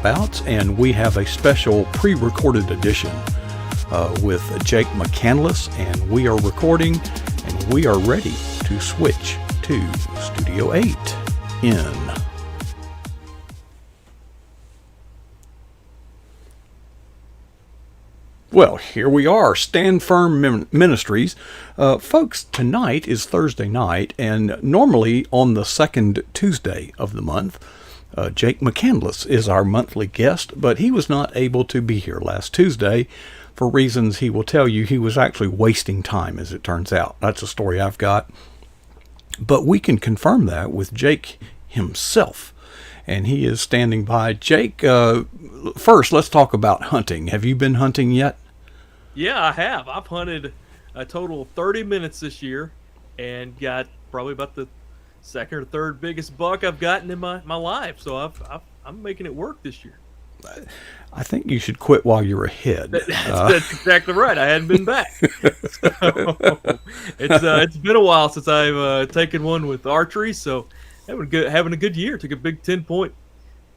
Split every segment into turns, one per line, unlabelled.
Dropouts, and we have a special pre-recorded edition with Jake McCandless, and we are recording, and we are ready to switch to Studio 8 in. Well, here we are, Stand Firm Ministries. Folks, tonight is Thursday night, and normally on the second Tuesday of the month, Jake McCandless is our monthly guest, but he was not able to be here last Tuesday for reasons he will tell you. He was actually wasting time, as it turns out. That's a story I've got. But we can confirm that with Jake himself, and he is standing by. Jake, first, let's talk about hunting. Have you been hunting yet?
Yeah, I have. I've hunted a total of 30 minutes this year and got probably about the second or third biggest buck I've gotten in my life. So I'm making it work this year.
I think you should quit while you're ahead.
That's exactly right. I hadn't been back. So, it's been a while since I've taken one with archery. So having a good year. Took a big 10-point.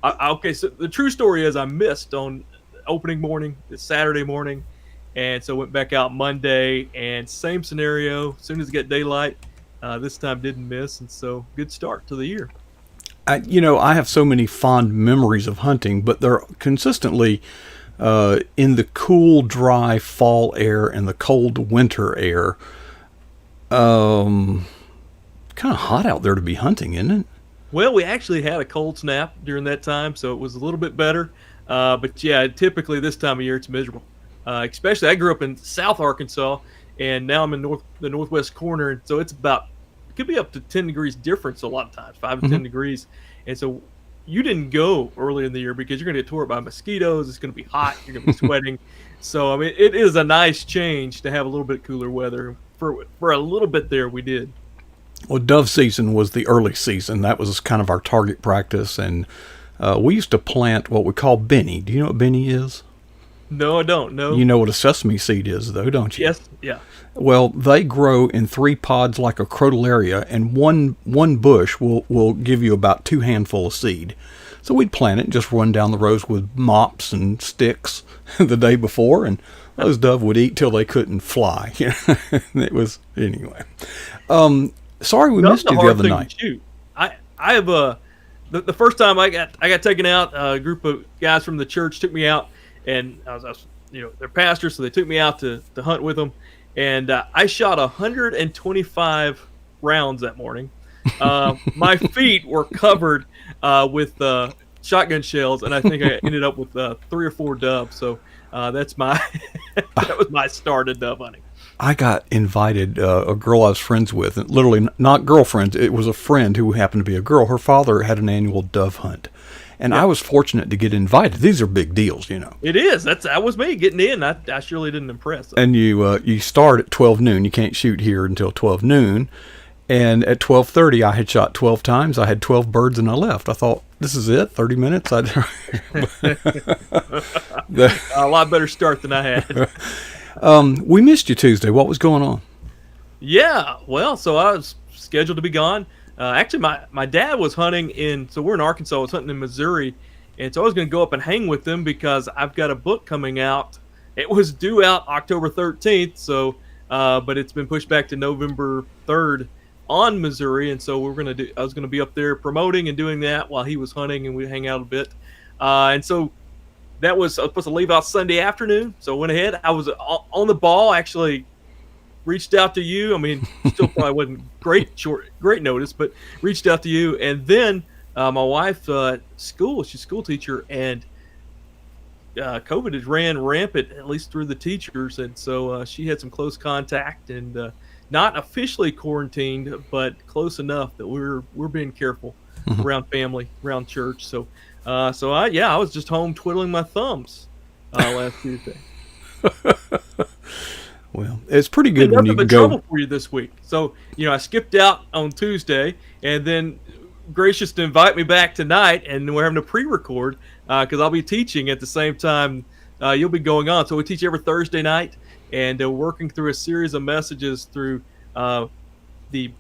Okay, so the true story is I missed on opening morning, it's Saturday morning. And so went back out Monday, and same scenario. As soon as it got daylight, this time didn't miss, and so good start to the year.
I have so many fond memories of hunting, but they're consistently in the cool, dry fall air and the cold winter air. Kind of hot out there to be hunting, isn't it?
Well, we actually had a cold snap during that time, so it was a little bit better. But yeah, typically this time of year it's miserable. Especially, I grew up in South Arkansas, and now I'm in the northwest corner, and so it could be up to 10 degrees difference a lot of times, 5 to 10 degrees. And so you didn't go early in the year because you're going to get tore up by mosquitoes. It's going to be hot. You're going to be sweating. So, I mean, it is a nice change to have a little bit cooler weather. For a little bit there, we did.
Well, dove season was the early season. That was kind of our target practice, and we used to plant what we call benny. Do you know what benny is?
No, I don't. No.
You know what a sesame seed is, though, don't you?
Yes. Yeah.
Well, they grow in 3 pods like a crotalaria, and one bush will give you about 2 handfuls of seed. So we'd plant it and just run down the rows with mops and sticks the day before, and those dove would eat till they couldn't fly. It was anyway. Sorry we missed you the other night.
I have the first time I got taken out. A group of guys from the church took me out. And I was, they're pastors, so they took me out to hunt with them. And I shot 125 rounds that morning. My feet were covered with shotgun shells, and I think I ended up with 3 or 4 doves. So that was my start of dove hunting.
I got invited, a girl I was friends with, and literally not girlfriends. It was a friend who happened to be a girl. Her father had an annual dove hunt. And yeah. I was fortunate to get invited. These are big deals,
It is. That was me getting in. I surely didn't impress.
And you start at 12 noon. You can't shoot here until 12 noon. And at 12:30, I had shot 12 times. I had 12 birds, and I left. I thought, this is it, 30 minutes?
A lot better start than I had.
We missed you Tuesday. What was going on?
Yeah, well, so I was scheduled to be gone. Actually, my dad was hunting so we're in Arkansas. I was hunting in Missouri, and so I was going to go up and hang with them because I've got a book coming out. It was due out October 13th, so but it's been pushed back to November 3rd on Missouri, and so I was going to be up there promoting and doing that while he was hunting, and we'd hang out a bit. And so I was supposed to leave out Sunday afternoon, so I went ahead. I was on the ball, actually. Reached out to you. I mean, still probably wasn't great notice, but reached out to you. And then my wife, she's a school teacher, and COVID has ran rampant, at least through the teachers. And so she had some close contact and not officially quarantined, but close enough that we're being careful around family, around church. So I was just home twiddling my thumbs last Tuesday.
Well, it's pretty good when you can go.
Trouble for you this week. So, I skipped out on Tuesday, and then gracious to invite me back tonight, and we're having a pre-record because I'll be teaching at the same time you'll be going on. So we teach every Thursday night, and working through a series of messages through the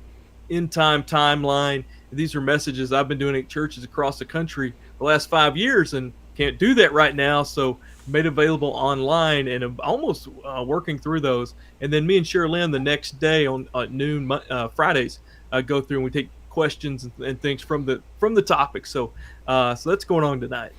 end time timeline. These are messages I've been doing at churches across the country the last 5 years, and can't do that right now, so made available online, and I'm almost working through those. And then me and Sherilyn the next day on noon Fridays go through and we take questions and things from the topic. So that's going on tonight.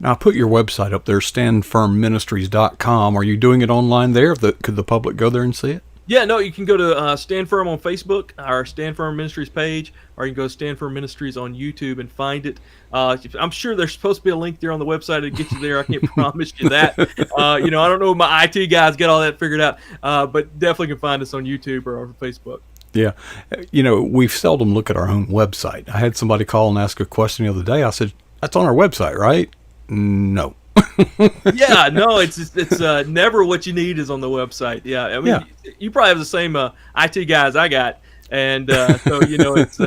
Now, I put your website up there, standfirmministries.com. Are you doing it online there? Could the public go there and see it?
Yeah, no, you can go to Stand Firm on Facebook, our Stand Firm Ministries page, or you can go to Stand Firm Ministries on YouTube and find it. I'm sure there's supposed to be a link there on the website to get you there. I can't promise you that. I don't know if my IT guys get all that figured out, but definitely can find us on YouTube or on Facebook.
Yeah. We seldom look at our own website. I had somebody call and ask a question the other day. I said, that's on our website, right? No.
Yeah, no, it's never what you need is on the website. Yeah, I mean, you probably have the same IT guys I got, and so it's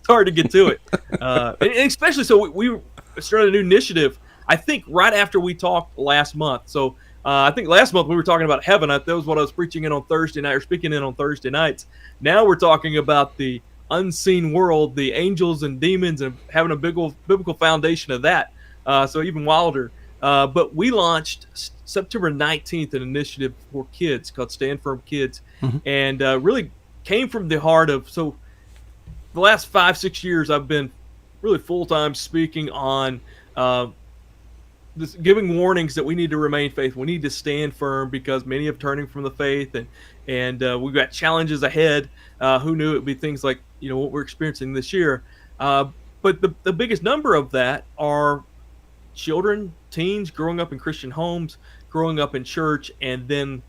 hard to get to it, and especially so we started a new initiative. I think right after we talked last month. So I think last month we were talking about heaven. That was what I was preaching in on Thursday night, or speaking in on Thursday nights. Now we're talking about the unseen world, the angels and demons, and having a biblical foundation of that. So even wilder. But we launched September 19th an initiative for kids called Stand Firm Kids, and really came from the heart of, so the last 5-6 years I've been really full-time speaking on this, giving warnings that we need to remain faithful. We need to stand firm because many are turning from the faith, and we've got challenges ahead. Who knew it would be things like what we're experiencing this year? But the biggest number of that are children, teens growing up in Christian homes, growing up in church, and then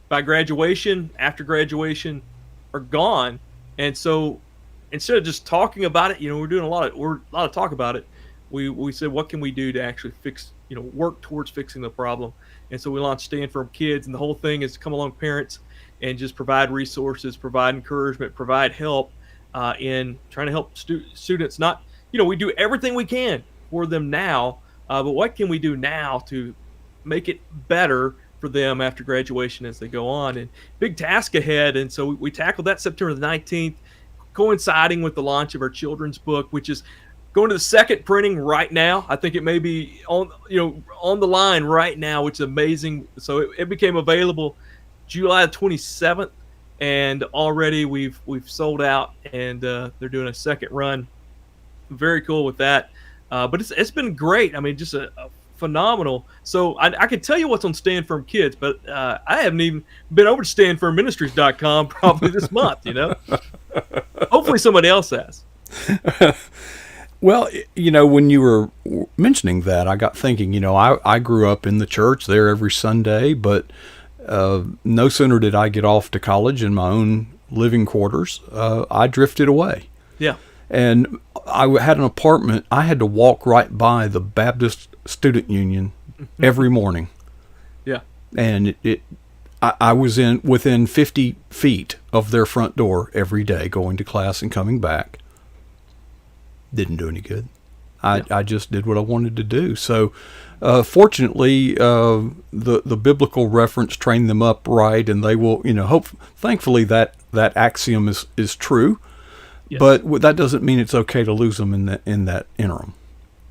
by graduation, after graduation, are gone. And so instead of just talking about it, we're doing a lot of talk about it. We said, what can we do to actually fix, work towards fixing the problem? And so we launched Stand Firm Kids, and the whole thing is to come along parents and just provide resources, provide encouragement, provide help in trying to help students. Not, we do everything we can for them now, but what can we do now to make it better for them after graduation as they go on? And big task ahead. And so we tackled that September the 19th, coinciding with the launch of our children's book, which is going to the second printing right now. I think it may be on the line right now, which is amazing. So it became available July 27th, and already we've sold out, and they're doing a second run. Very cool with that. But it's been great. I mean, just a phenomenal. So I could tell you what's on Stand Firm Kids, but I haven't even been over to standfirmministries.com probably this month, Hopefully somebody else has.
Well, when you were mentioning that, I got thinking, I grew up in the church there every Sunday, but no sooner did I get off to college in my own living quarters, I drifted away.
Yeah. And
I had an apartment. I had to walk right by the Baptist Student Union every morning.
Yeah.
And I was within 50 feet of their front door every day, going to class and coming back. Didn't do any good. I just did what I wanted to do. So, fortunately, the biblical reference trained them up right, and they will, thankfully that axiom is true. Yes. But that doesn't mean it's okay to lose them in that interim.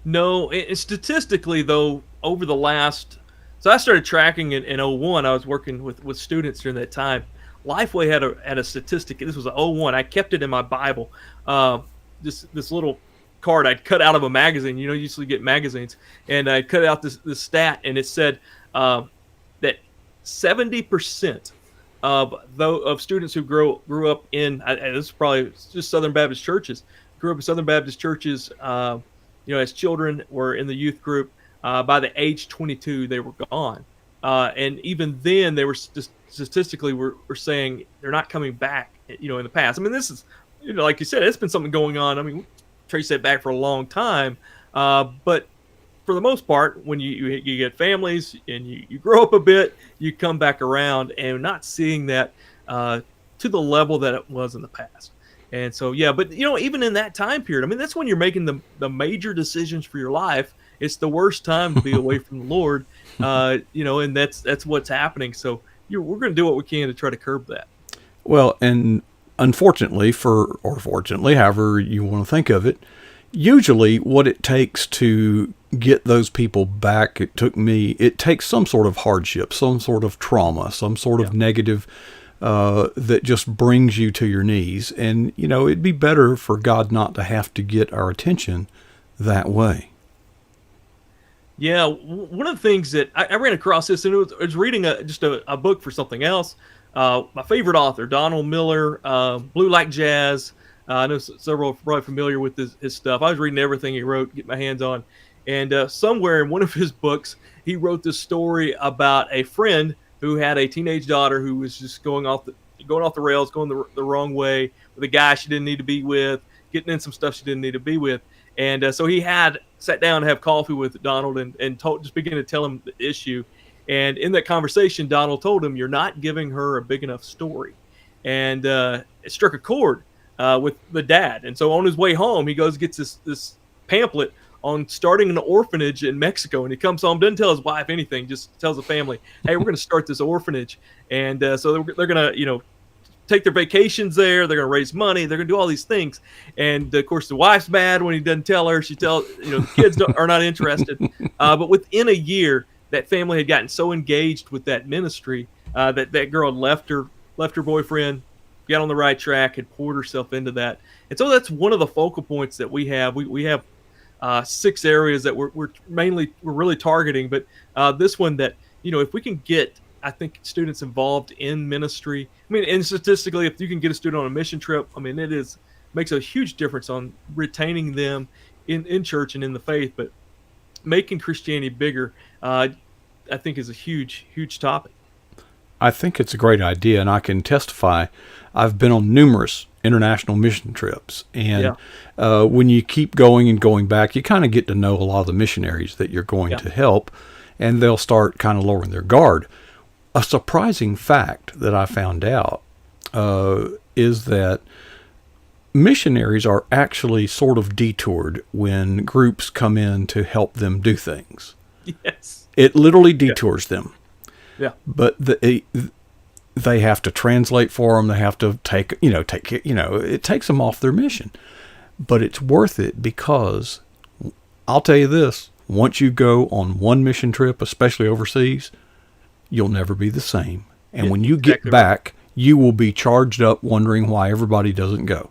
No,
statistically though, over the last, so I started tracking in 2001. I was working with students during that time. Lifeway had a statistic. This was 2001. I kept it in my Bible. This little card I'd cut out of a magazine. You usually get magazines, and I cut out this stat, and it said that 70% of students who grew up in, this is probably just Southern Baptist churches, grew up in Southern Baptist churches, as children, were in the youth group. By the age 22, they were gone, and even then, they were statistically we're saying they're not coming back. In the past, I mean, this is, like you said, it's been something going on. I mean, trace that back for a long time, but for the most part, when you get families and you grow up a bit, you come back around, and not seeing that to the level that it was in the past. And so, but even in that time period, I mean, that's when you're making the major decisions for your life. It's the worst time to be away from the Lord, and that's what's happening. So we're going to do what we can to try to curb that.
Well, and unfortunately or fortunately, however you want to think of it, usually what it takes to get those people back, it takes some sort of hardship, some sort of trauma, some sort of negative that just brings you to your knees. And, it'd be better for God not to have to get our attention that way.
Yeah, one of the things that I ran across this, and I was reading just a book for something else. My favorite author, Donald Miller, Blue Like Jazz. I know several are probably familiar with his stuff. I was reading everything he wrote, get my hands on. And somewhere in one of his books, he wrote this story about a friend who had a teenage daughter who was just going off the rails, going the wrong way with a guy she didn't need to be with, getting in some stuff she didn't need to be with. And so he sat down to have coffee with Donald and just began to tell him the issue. And in that conversation, Donald told him, "You're not giving her a big enough story." And it struck a chord with the dad. And so on his way home, he gets this pamphlet on starting an orphanage in Mexico. And he comes home, doesn't tell his wife anything, just tells the family, "Hey, we're going to start this orphanage." And so they're going to, take their vacations there. They're going to raise money. They're going to do all these things. And of course, the wife's mad when he doesn't tell her. She tells, the kids are not interested. But within a year, that family had gotten so engaged with that ministry that girl had left her boyfriend, got on the right track, had poured herself into that. And so that's one of the focal points that we have. We have 6 areas that we're really targeting. But this one that, if we can get, I think, students involved in ministry. I mean, and statistically, if you can get a student on a mission trip, I mean, makes a huge difference on retaining them in church and in the faith. But making Christianity bigger, I think, is a huge, huge topic.
I think it's a great idea, and I can testify. I've been on numerous international mission trips, and when you keep going and going back, you kind of get to know a lot of the missionaries that you're going to help, and they'll start kind of lowering their guard. A surprising fact that I found out is that missionaries are actually sort of detoured when groups come in to help them do things.
Yes.
It literally detours them.
Yeah.
But they have to translate for them. They have to it takes them off their mission. But it's worth it because I'll tell you this, once you go on one mission trip, especially overseas, you'll never be the same. And when you get back, you will be charged up wondering why everybody doesn't go.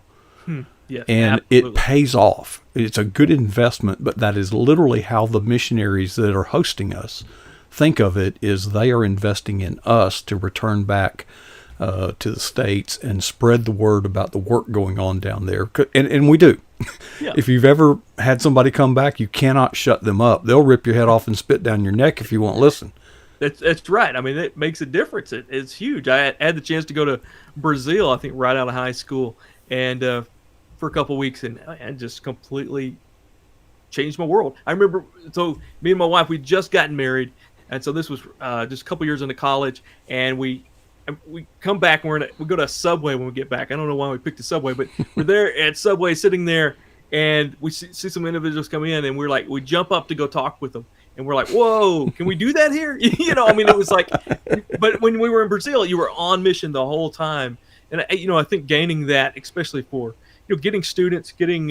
Yes,
and
absolutely.
It pays off. It's a good investment, but that is literally how the missionaries that are hosting us think of it, is they are investing in us to return back to the States and spread the word about the work going on down there. And we do. Yeah. If you've ever had somebody come back, you cannot shut them up. They'll rip your head off and spit down your neck if you won't listen.
That's right. I mean, it makes a difference. It's huge. I had the chance to go to Brazil, I think, right out of high school, and for a couple of weeks, and just completely changed my world. I remember, so me and my wife, we just gotten married, and so this was just a couple years into college, and we come back, and we go to a Subway when we get back. I don't know why we picked a Subway, but we're there at Subway, sitting there, and we see some individuals come in, and we jump up to go talk with them. And we're like, whoa, can we do that here? I mean, it was like, but when we were in Brazil, you were on mission the whole time. And, I think gaining that, especially for, getting students, getting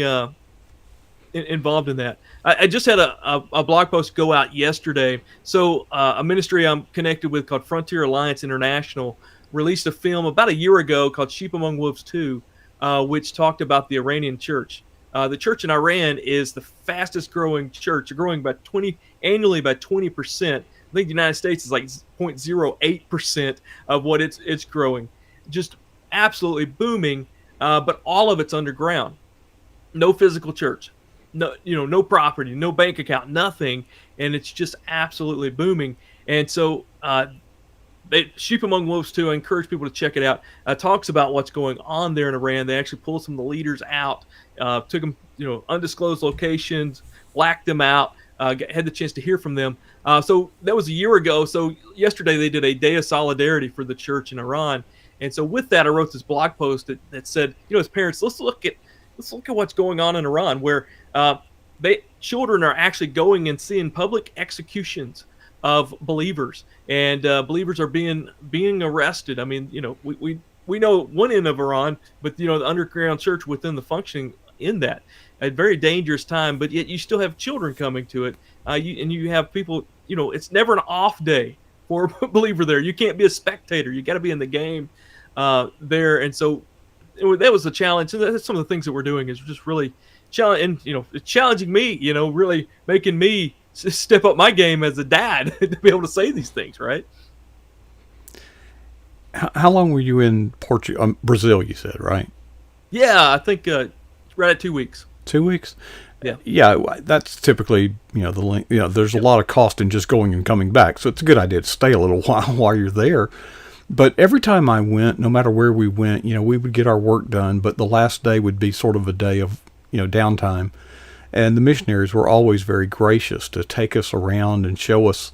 involved in that. I just had a blog post go out yesterday. So a ministry I'm connected with called Frontier Alliance International released a film about a year ago called Sheep Among Wolves 2, which talked about the Iranian church. The church in Iran is the fastest growing church, growing annually by 20%. I think the United States is like 0.08% of what it's growing. Just absolutely booming, but all of it's underground. No physical church, no property, no bank account, nothing, and it's just absolutely booming. And so Sheep Among Wolves 2, I encourage people to check it out. Talks about what's going on there in Iran. They actually pulled some of the leaders out, took them, undisclosed locations, blacked them out, had the chance to hear from them. So that was a year ago. So yesterday they did a day of solidarity for the church in Iran. And so with that, I wrote this blog post that said, as parents, let's look at what's going on in Iran, where children are actually going and seeing public executions of believers, and believers are being arrested. I mean, we know one end of Iran, but the underground church within the functioning in that. A very dangerous time, but yet you still have children coming to it. You have people, it's never an off day for a believer there. You can't be a spectator. You got to be in the game there. And so that was the challenge. And that's some of the things that we're doing is just really challenging me, really making me step up my game as a dad to be able to say these things, right?
How long were you in Brazil, you said, right?
Yeah, I think right at 2 weeks.
2 weeks?
Yeah.
Yeah, that's typically, the length. There's a lot of cost in just going and coming back. So it's a good idea to stay a little while you're there. But every time I went, no matter where we went, we would get our work done. But the last day would be sort of a day of, downtime. And the missionaries were always very gracious to take us around and show us,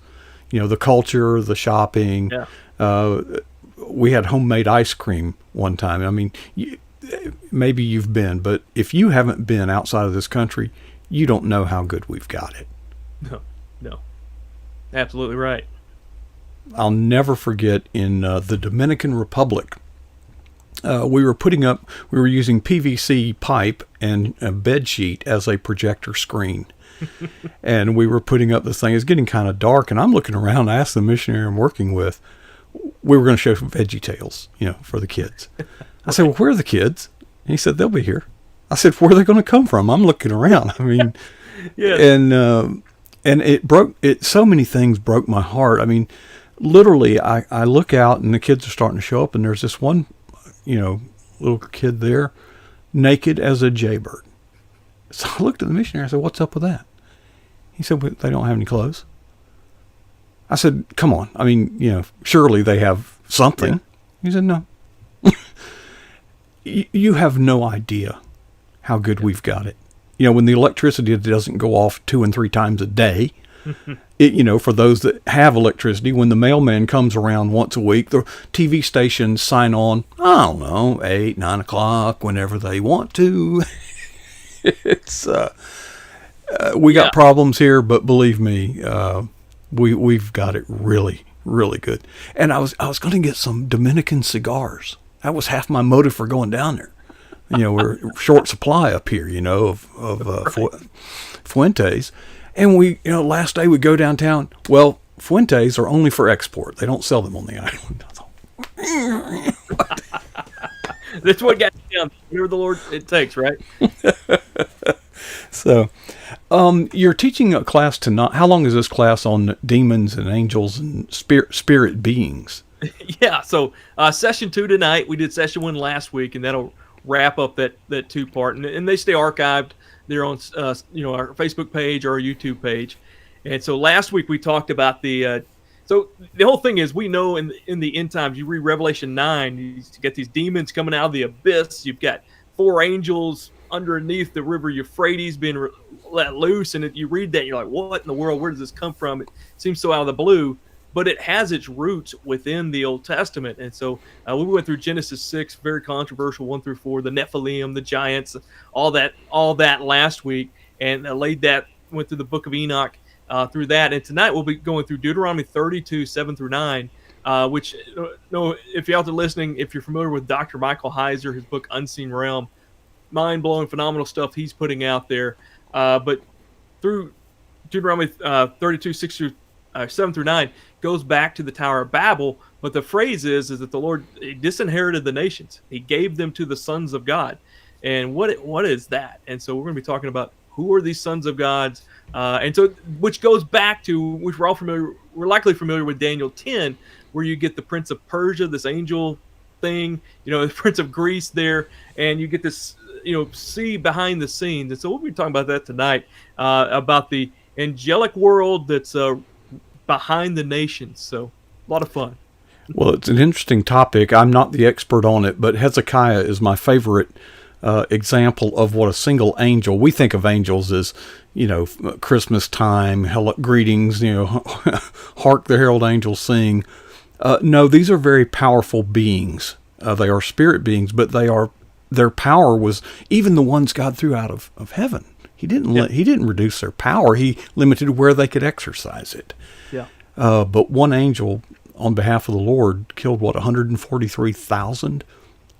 the culture, the shopping.
Yeah.
We had homemade ice cream one time. I mean, maybe you've been, but if you haven't been outside of this country, you don't know how good we've got it.
No. Absolutely right.
I'll never forget in the Dominican Republic, we were using PVC pipe and a bed sheet as a projector screen. And we were putting up this thing. It's getting kind of dark, and I'm looking around. I asked the missionary I'm working with, we were going to show Veggie Tales, for the kids. I said, well, where are the kids? And he said, they'll be here. I said, where are they going to come from? I'm looking around. I mean,
yeah.
And so many things broke my heart. I mean, literally, I look out and the kids are starting to show up, and there's this one, little kid there, naked as a jaybird. So I looked at the missionary. I said, what's up with that? He said, well, they don't have any clothes. I said, come on. I mean, surely they have something. Yeah. He said, no. You have no idea how good we've got it. When the electricity doesn't go off 2 and 3 times a day, for those that have electricity, when the mailman comes around once a week, the TV stations sign on, I don't know, 8, 9 o'clock, whenever they want to. It's, we got problems here, but believe me, we've got it really, really good. And I was going to get some Dominican cigars. That was half my motive for going down there. We're short supply up here, of Fuentes. And we, last day we go downtown. Well, Fuentes are only for export. They don't sell them on the island.
That's what got down. Whatever the Lord it takes, right?
So, you're teaching a class tonight. How long is this class on demons and angels and spirit beings?
Yeah. So, session 2 tonight. We did session 1 last week, and that'll wrap up that 2-part. And they stay archived. They're on, our Facebook page or our YouTube page. And so last week we talked about so the whole thing is, we know in the end times, you read Revelation 9, you get these demons coming out of the abyss. You've got 4 angels underneath the river Euphrates being let loose. And you read that, and you're like, what in the world? Where does this come from? It seems so out of the blue. But it has its roots within the Old Testament. And so we went through Genesis 6, very controversial, 1 through 4, the Nephilim, the giants, all that last week, and went through the book of Enoch through that. And tonight we'll be going through Deuteronomy 32, 7 through 9, which, if you're out there listening, if you're familiar with Dr. Michael Heiser, his book Unseen Realm, mind-blowing, phenomenal stuff he's putting out there. But through Deuteronomy 32, 7 through 9 goes back to the Tower of Babel, but the phrase is that the Lord disinherited the nations. He gave them to the sons of God. And what is that? And so we're going to be talking about who are these sons of God's, and so which goes back to, which we're likely familiar with Daniel 10, where you get the Prince of Persia, this angel thing, the Prince of Greece there, and you get this, see behind the scenes. And so we'll be talking about that tonight, about the angelic world that's behind the nations. So a lot of fun.
Well, it's an interesting topic. I'm not the expert on it, but Hezekiah is my favorite example of what a single angel. We think of angels as, Christmas time, greetings, hark the herald angels sing. No, these are very powerful beings. They are spirit beings, but their power was even the ones God threw out of heaven. He didn't reduce their power. He limited where they could exercise it.
Yeah.
But one angel on behalf of the Lord killed 143,000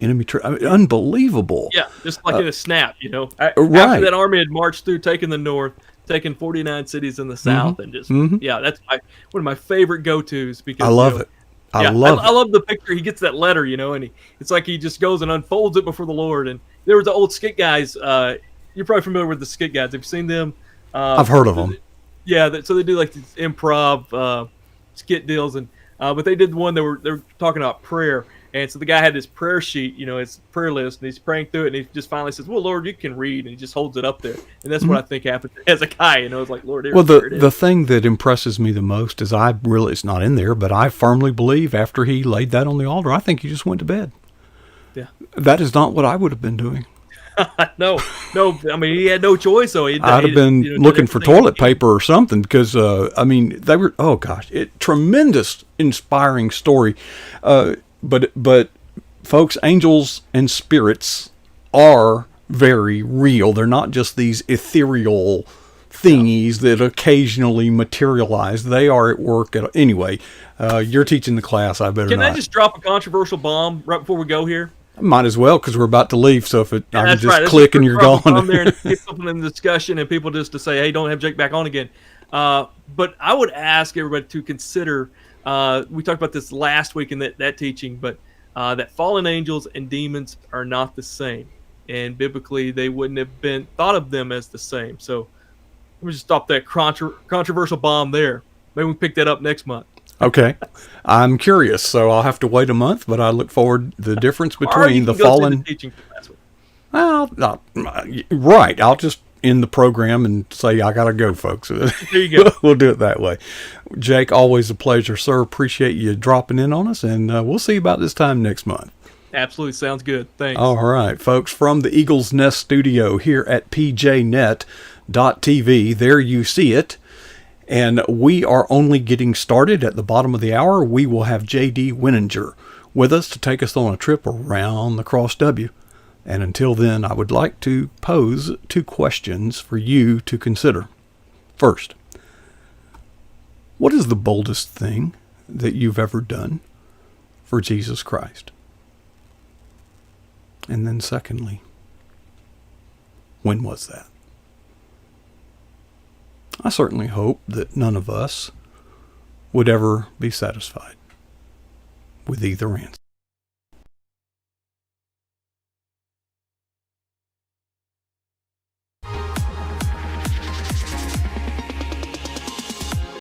Unbelievable.
Yeah, just like in a snap,
Right.
After that army had marched through, taking the north, taking 49 cities in the south, and just yeah, that's one of my favorite go-tos because
I love it. I
yeah,
love
I love the picture. He gets that letter, and it's like he just goes and unfolds it before the Lord. And there was the old skit guys. You're probably familiar with the skit guys. Have you seen them?
I've heard of them.
Yeah, so they do like these improv skit deals, and but they did one. They were talking about prayer, and so the guy had this prayer sheet, his prayer list, and he's praying through it, and he just finally says, "Well, Lord, you can read," and he just holds it up there, and that's what I think happened as a guy. It's like, Lord,
Well, the thing that impresses me the most is it's not in there, but I firmly believe after he laid that on the altar, I think he just went to bed.
Yeah,
that is not what I would have been doing.
No. I mean, he had no choice. So
I'd have been looking for toilet paper or something because, they were, oh gosh, tremendous, inspiring story. But folks, angels and spirits are very real. They're not just these ethereal thingies that occasionally materialize. They are at work. Anyway, you're teaching the class. I better not.
Can I just drop a controversial bomb right before we go here?
Might as well, because we're about to leave. So if I can just
right.
click and you're gone.
On there and get something in the discussion and people just to say, hey, don't have Jake back on again. But I would ask everybody to consider, we talked about this last week in that teaching, but that fallen angels and demons are not the same. And biblically, they wouldn't have been thought of them as the same. So let me just stop that controversial bomb there. Maybe we can pick that up next month.
Okay. I'm curious, so I'll have to wait a month, but I look forward to the difference between the fallen. Well, right. I'll just end the program and say, I got to go, folks.
There you go.
We'll do it that way. Jake, always a pleasure, sir. Appreciate you dropping in on us, and we'll see you about this time next month.
Absolutely. Sounds good. Thanks.
All right, folks, from the Eagle's Nest studio here at pjnet.tv, there you see it. And we are only getting started. At the bottom of the hour, we will have J.D. Winninger with us to take us on a trip around the Cross W. And until then, I would like to pose 2 questions for you to consider. First, what is the boldest thing that you've ever done for Jesus Christ? And then secondly, when was that? I certainly hope that none of us would ever be satisfied with either answer.